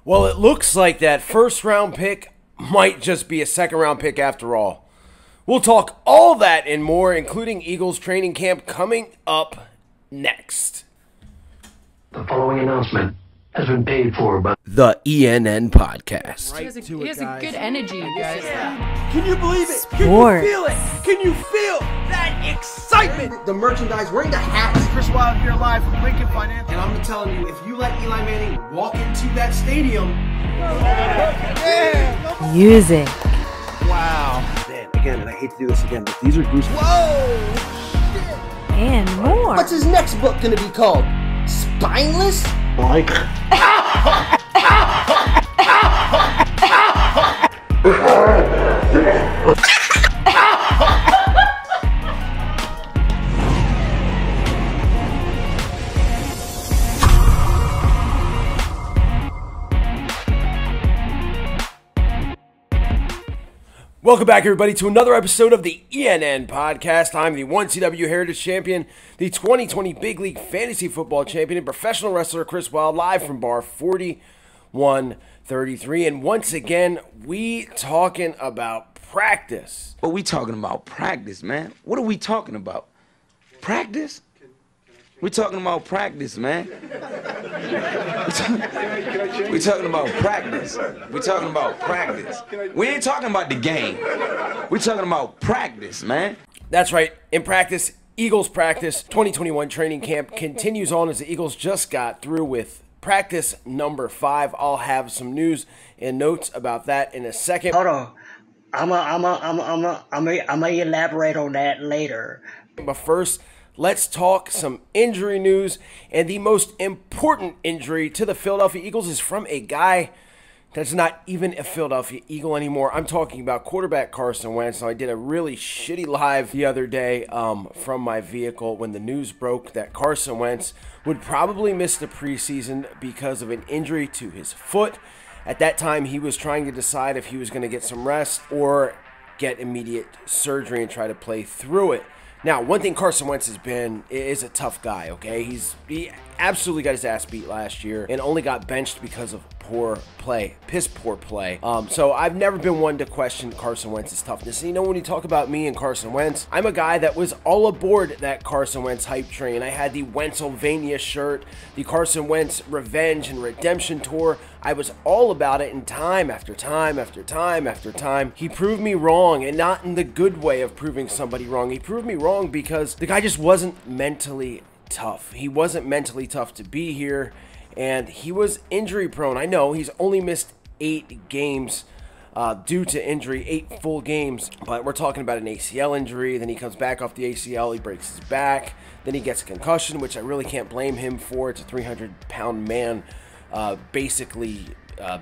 Well, it looks like that first-round pick might just be a second-round pick after all. We'll talk all that and more, including Eagles training camp, coming up next. The following announcement has been paid for by the ENN Podcast. He has a good energy, you guys. Can you believe it? Can Sport. you feel it? Can you feel that excitement? The merchandise, wearing the hats. Chris Wild here live from Lincoln Financial. And I'm telling you, if you let Eli Manning walk into that stadium, Music. Wow. man, again, and I hate to do this again, but these are goose. Whoa! And more. What's his next book gonna be called? Spineless? Mike. Welcome back, everybody, to another episode of the ENN Podcast. I'm the 1CW Heritage Champion, the 2020 Big League Fantasy Football Champion, and professional wrestler Chris Wild, live from bar 4133. And once again, we talking about practice. What we talking about? Practice, man. What are we talking about? Practice? We talking about practice, man. We talking about practice. We talking about practice. We ain't talking about the game. We talking about practice, man. That's right. In practice, Eagles practice 2021 training camp continues on as the Eagles just got through with practice number 5. I'll have some news and notes about that in a second. Hold on. I'm gonna elaborate on that later. But first, let's talk some injury news. And the most important injury to the Philadelphia Eagles is from a guy that's not even a Philadelphia Eagle anymore. I'm talking about quarterback Carson Wentz. Now, I did a really shitty live the other day from my vehicle when the news broke that Carson Wentz would probably miss the preseason because of an injury to his foot. At that time, he was trying to decide if he was going to get some rest or get immediate surgery and try to play through it. Now, one thing Carson Wentz has been is a tough guy, okay? He absolutely got his ass beat last year and only got benched because of poor play, piss poor play. So I've never been one to question Carson Wentz's toughness. And you know, when you talk about me and Carson Wentz, I'm a guy that was all aboard that Carson Wentz hype train. I had the Wentzylvania shirt, the Carson Wentz revenge and redemption tour. I was all about it, and time after time after time after time, he proved me wrong, and not in the good way of proving somebody wrong. He proved me wrong because the guy just wasn't mentally tough. He wasn't mentally tough to be here, and he was injury prone. I know he's only missed 8 games due to injury, 8 full games, but we're talking about an ACL injury. Then he comes back off the ACL, he breaks his back, then he gets a concussion, which I really can't blame him for. It's a 300-pound man basically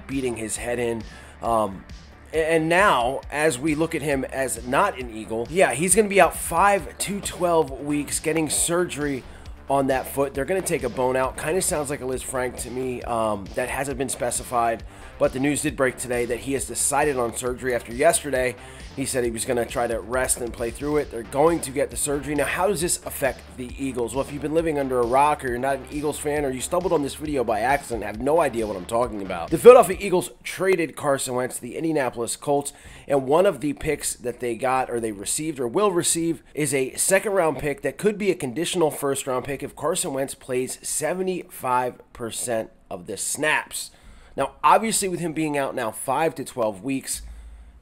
beating his head in. And now, as we look at him as not an Eagle, yeah, he's going to be out 5 to 12 weeks getting surgery on that foot. They're going to take a bone out. Kind of sounds like a Liz Frank to me. That hasn't been specified, but the news did break today that he has decided on surgery after yesterday. He said he was going to try to rest and play through it. They're going to get the surgery. Now, how does this affect the Eagles? Well, if you've been living under a rock or you're not an Eagles fan or you stumbled on this video by accident and have no idea what I'm talking about, the Philadelphia Eagles traded Carson Wentz to the Indianapolis Colts, and one of the picks that they got or they received or will receive is a second-round pick that could be a conditional first-round pick if Carson Wentz plays 75% of the snaps. Now, obviously, with him being out now 5 to 12 weeks,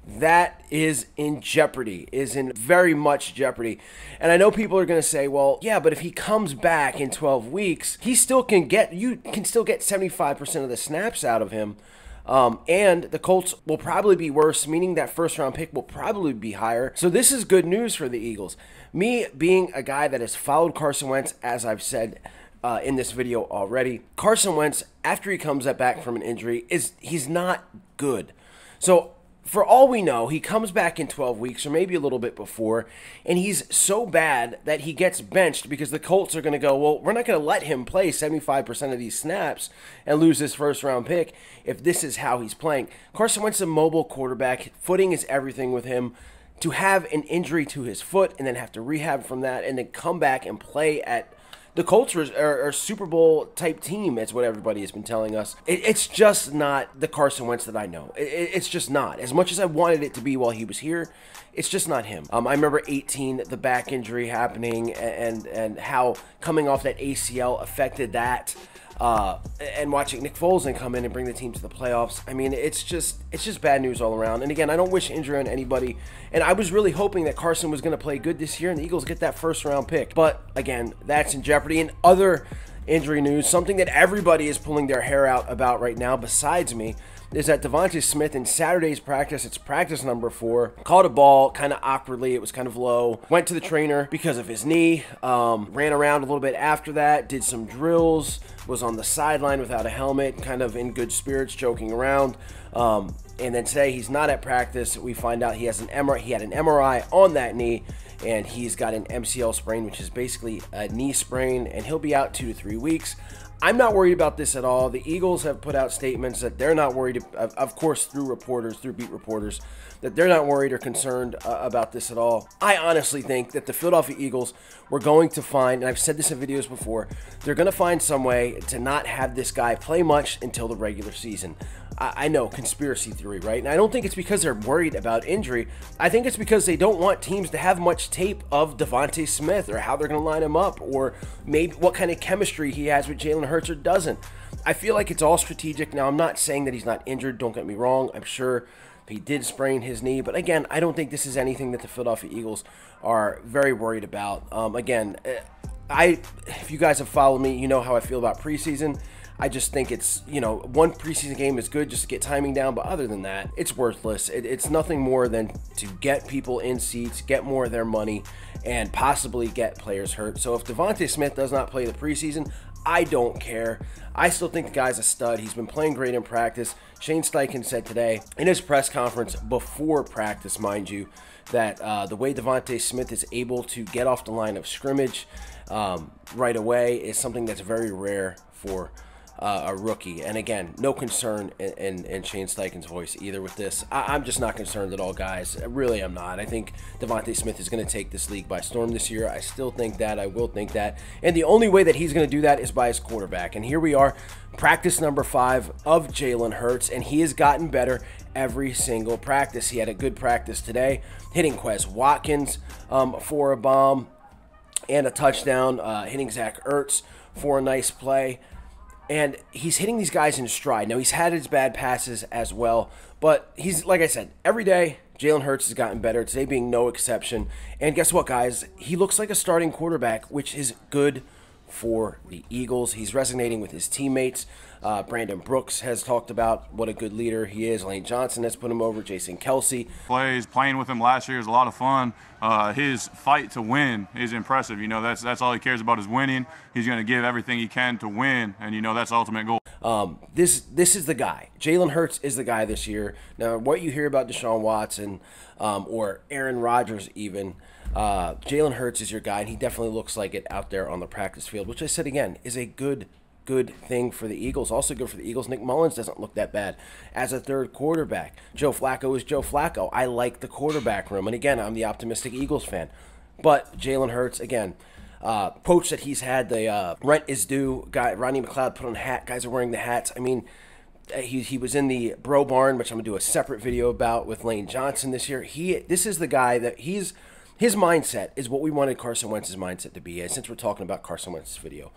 that is in jeopardy, is in very much jeopardy. And I know people are going to say, well, yeah, but if he comes back in 12 weeks, he still can get, you can still get 75% of the snaps out of him. And the Colts will probably be worse, meaning that first round pick will probably be higher. So this is good news for the Eagles. Me being a guy that has followed Carson Wentz, as I've said in this video already, Carson Wentz, after he comes back from an injury, he's not good. So for all we know, he comes back in 12 weeks or maybe a little bit before, and he's so bad that he gets benched because the Colts are going to go, well, we're not going to let him play 75% of these snaps and lose this first-round pick if this is how he's playing. Carson Wentz is a mobile quarterback. Footing is everything with him. To have an injury to his foot and then have to rehab from that and then come back and play at The Colts are a Super Bowl type team, is what everybody has been telling us. It's just not the Carson Wentz that I know. It's just not. As much as I wanted it to be while he was here, it's just not him. I remember 18, the back injury happening, and how coming off that ACL affected that. And watching Nick Foles come in and bring the team to the playoffs. I mean, it's just bad news all around. And again, I don't wish injury on anybody. And I was really hoping that Carson was going to play good this year and the Eagles get that first-round pick. But again, that's in jeopardy. And other injury news, something that everybody is pulling their hair out about right now besides me, is that Devonta Smith in Saturday's practice, it's practice number 4, caught a ball kind of awkwardly. It was kind of low. Went to the trainer because of his knee. Ran around a little bit after that. Did some drills. Was on the sideline without a helmet, kind of in good spirits, joking around. And then today he's not at practice. We find out he has an MRI. He had an MRI on that knee, and he's got an MCL sprain, which is basically a knee sprain, and he'll be out 2 to 3 weeks. I'm not worried about this at all. The Eagles have put out statements that they're not worried, of course, through reporters, through beat reporters, that they're not worried or concerned about this at all. I honestly think that the Philadelphia Eagles were going to find, and I've said this in videos before, they're going to find some way to not have this guy play much until the regular season. I know, conspiracy theory, right? And I don't think it's because they're worried about injury. I think it's because they don't want teams to have much tape of Devonta Smith or how they're going to line him up or maybe what kind of chemistry he has with Jalen Hurts or doesn't. I feel like it's all strategic. Now, I'm not saying that he's not injured. Don't get me wrong. I'm sure he did sprain his knee. But again, I don't think this is anything that the Philadelphia Eagles are very worried about. Again, if you guys have followed me, you know how I feel about preseason. I just think it's, one preseason game is good just to get timing down, but other than that, it's worthless. It's nothing more than to get people in seats, get more of their money, and possibly get players hurt. So if Devonta Smith does not play the preseason, I don't care. I still think the guy's a stud. He's been playing great in practice. Shane Steichen said today in his press conference before practice, mind you, that the way Devonta Smith is able to get off the line of scrimmage right away is something that's very rare for a rookie. And again, no concern in Shane Steichen's voice either with this. I'm just not concerned at all, guys. Really, I'm not. I think Devonta Smith is going to take this league by storm this year. I still think that. I will think that. And the only way that he's going to do that is by his quarterback. And here we are, practice number 5 of Jalen Hurts, and he has gotten better every single practice. He had a good practice today, hitting Quez Watkins for a bomb and a touchdown, hitting Zach Ertz for a nice play. And he's hitting these guys in stride. Now, he's had his bad passes as well, but he's, like I said, every day, Jalen Hurts has gotten better, today being no exception. And guess what, guys? He looks like a starting quarterback, which is good for the Eagles. He's resonating with his teammates. Brandon Brooks has talked about what a good leader he is. Lane Johnson has put him over. Jason Kelsey. Playing with him last year is a lot of fun. His fight to win is impressive. That's all he cares about is winning. He's going to give everything he can to win, and that's the ultimate goal. This is the guy. Jalen Hurts is the guy this year. Now, what you hear about Deshaun Watson or Aaron Rodgers even, Jalen Hurts is your guy, and he definitely looks like it out there on the practice field, which I said again is a good thing for the Eagles. Also good for the Eagles. Nick Mullins doesn't look that bad as a third quarterback. Joe Flacco is Joe Flacco. I like the quarterback room. And again, I'm the optimistic Eagles fan. But Jalen Hurts, again, coach that he's had, the rent is due guy, Rodney McLeod put on a hat. Guys are wearing the hats. I mean, he was in the Bro Barn, which I'm going to do a separate video about with Lane Johnson this year. This is the guy that his mindset is what we wanted Carson Wentz's mindset to be, since we're talking about Carson Wentz's video.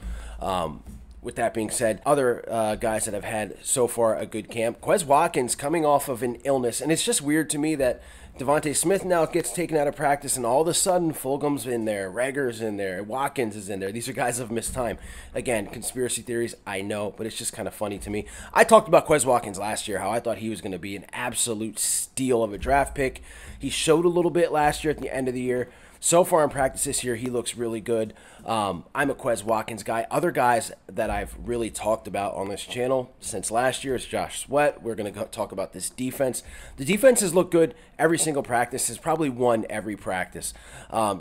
With that being said, other guys that have had so far a good camp. Quez Watkins coming off of an illness, and it's just weird to me that Devonta Smith now gets taken out of practice, and all of a sudden Fulgham's in there, Rager's in there, Watkins is in there. These are guys that have missed time. Again, conspiracy theories, I know, but it's just kind of funny to me. I talked about Quez Watkins last year, how I thought he was going to be an absolute steal of a draft pick. He showed a little bit last year at the end of the year. So far in practice this year, he looks really good. I'm a Quez Watkins guy. Other guys that I've really talked about on this channel since last year is Josh Sweat. We're going to talk about this defense. The defense has looked good every single practice. Has probably won every practice.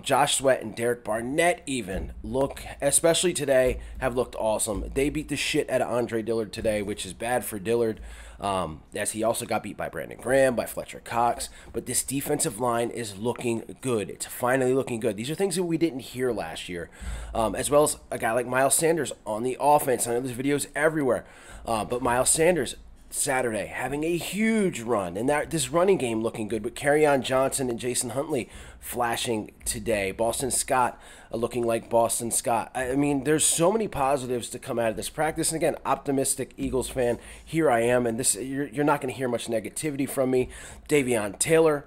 Josh Sweat and Derek Barnett even look, especially today, have looked awesome. They beat the shit out of Andre Dillard today, which is bad for Dillard. as he also got beat by Brandon Graham, by Fletcher Cox. But this defensive line is looking good. It's finally looking good. These are things that we didn't hear last year, as well as a guy like Miles Sanders on the offense. I know there's videos everywhere, but Miles Sanders Saturday having a huge run, and that this running game looking good with Kerryon Johnson and Jason Huntley flashing today. Boston Scott looking like Boston Scott. I mean, there's so many positives to come out of this practice. And again, optimistic Eagles fan, here I am, and this you're not going to hear much negativity from me. Davion Taylor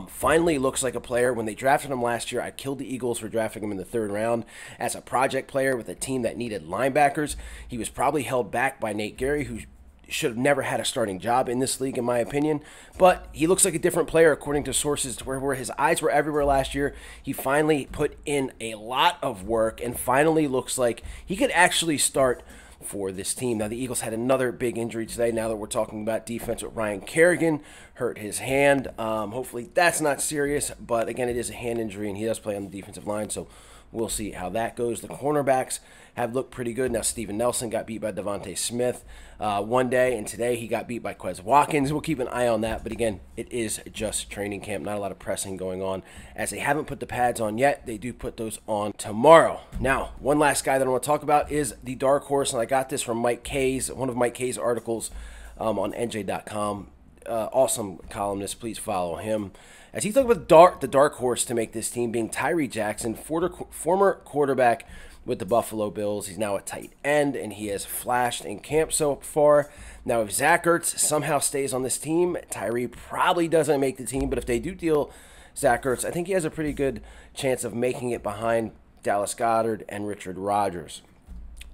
finally looks like a player. When they drafted him last year, I killed the Eagles for drafting him in the 3rd round as a project player with a team that needed linebackers. He was probably held back by Nate Gary, who should have never had a starting job in this league, in my opinion. But he looks like a different player, according to sources, where his eyes were everywhere last year. He finally put in a lot of work and finally looks like he could actually start for this team. Now, the Eagles had another big injury today. Now that we're talking about defense, with Ryan Kerrigan hurt his hand. Hopefully that's not serious, but again, it is a hand injury, and he does play on the defensive line, so we'll see how that goes. The cornerbacks have looked pretty good. Now, Steven Nelson got beat by Devonta Smith one day, and today he got beat by Quez Watkins. We'll keep an eye on that, but again, it is just training camp. Not a lot of pressing going on, as they haven't put the pads on yet. They do put those on tomorrow. Now, one last guy that I want to talk about is the dark horse, and I got this from Mike Kay's, one of Mike Kay's articles on NJ.com. Awesome columnist. Please follow him, as he talked about the dark horse to make this team being Tyree Jackson, former quarterback with the Buffalo Bills. He's now a tight end, and he has flashed in camp so far. Now, if Zach Ertz somehow stays on this team, Tyree probably doesn't make the team, but if they do deal Zach Ertz, I think he has a pretty good chance of making it behind Dallas Goedert and Richard Rodgers.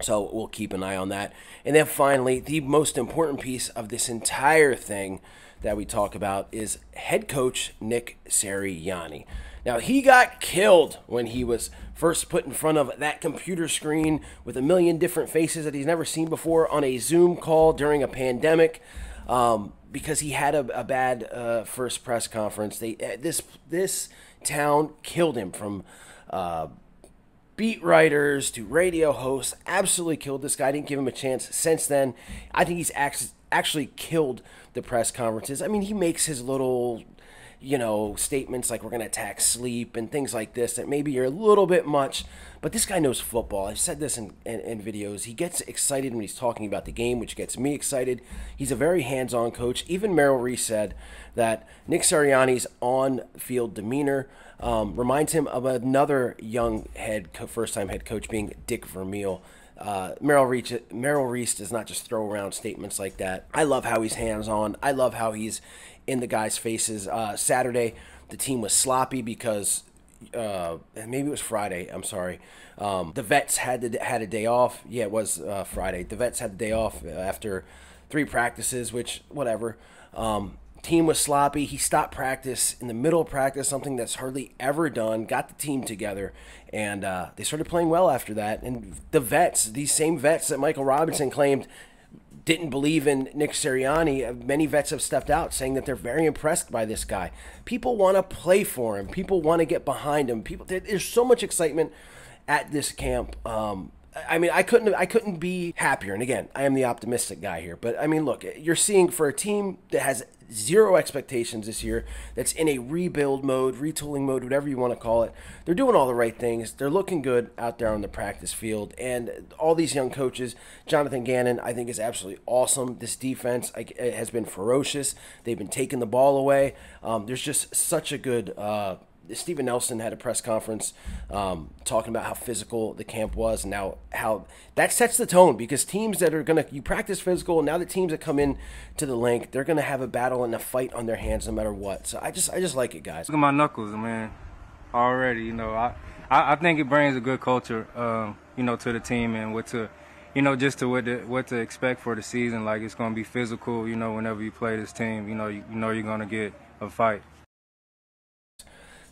So we'll keep an eye on that. And then finally, the most important piece of this entire thing that we talk about is head coach Nick Sirianni. Now, he got killed when he was first put in front of that computer screen with a million different faces that he's never seen before on a Zoom call during a pandemic, because he had a bad first press conference. This town killed him, from beat writers to radio hosts. Absolutely killed this guy. Didn't give him a chance. Since then, I think he's actually killed the press conferences. I mean, he makes his little, statements like we're going to attack sleep and things like this that maybe are a little bit much, but this guy knows football. I've said this in videos. He gets excited when he's talking about the game, which gets me excited. He's a very hands-on coach. Even Merrill Reese said that Nick Sirianni's on-field demeanor reminds him of another young first-time head coach, being Dick Vermeil. Merrill Reese does not just throw around statements like that. I love how he's hands-on. I love how he's in the guys' faces. Saturday, the team was sloppy because maybe it was Friday. I'm sorry. The vets had a day off. Yeah, it was Friday. The vets had the day off after 3 practices, which, whatever. Team was sloppy. He stopped practice in the middle of practice, something that's hardly ever done. Got the team together, and they started playing well after that. And the vets, these same vets that Michael Robinson claimed didn't believe in Nick Sirianni, many vets have stepped out saying that they're very impressed by this guy. People want to play for him. People want to get behind him. There's so much excitement at this camp. I mean, I couldn't be happier. And again, I am the optimistic guy here. But I mean, look, you're seeing, for a team that has zero expectations this year, that's in a rebuild mode, retooling mode, whatever you want to call it, they're doing all the right things. They're looking good out there on the practice field. And all these young coaches, Jonathan Gannon, I think, is absolutely awesome. This defense has been ferocious. They've been taking the ball away. There's just such a good Steven Nelson had a press conference talking about how physical the camp was, and now how that sets the tone, because teams that are you practice physical, now the teams that come in to the link, they're gonna have a battle and a fight on their hands no matter what. So I just like it, guys. Look at my knuckles, man. Already, I think it brings a good culture, to the team, and what to expect for the season. Like, it's gonna be physical, whenever you play this team, you're gonna get a fight.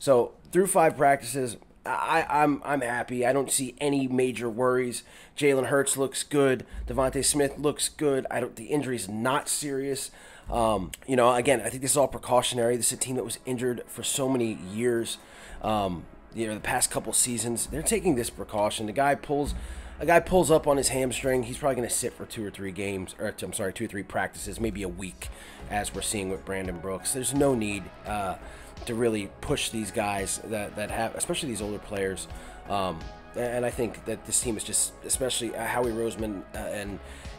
So through 5 practices, I'm happy. I don't see any major worries. Jalen Hurts looks good. Devonta Smith looks good. The injury's not serious. Again, I think this is all precautionary. This is a team that was injured for so many years. The past couple seasons, they're taking this precaution. The guy pulls a guy pulls up on his hamstring, he's probably going to sit for 2 or 3 games, or I'm sorry, 2 or 3 practices, maybe a week, as we're seeing with Brandon Brooks. There's no need to really push these guys that have, especially these older players. And I think that this team is just, especially Howie Roseman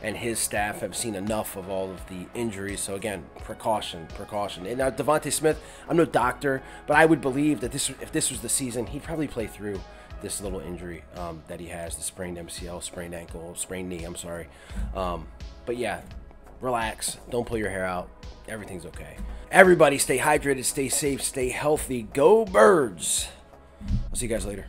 and his staff have seen enough of all of the injuries. So again, precaution. And now Devonta Smith, I'm no doctor, but I would believe that if this was the season, he'd probably play through this little injury that he has, the sprained MCL, sprained ankle, sprained knee, I'm sorry. But yeah, relax. Don't pull your hair out. Everything's okay. Everybody stay hydrated, stay safe, stay healthy. Go Birds. I'll see you guys later.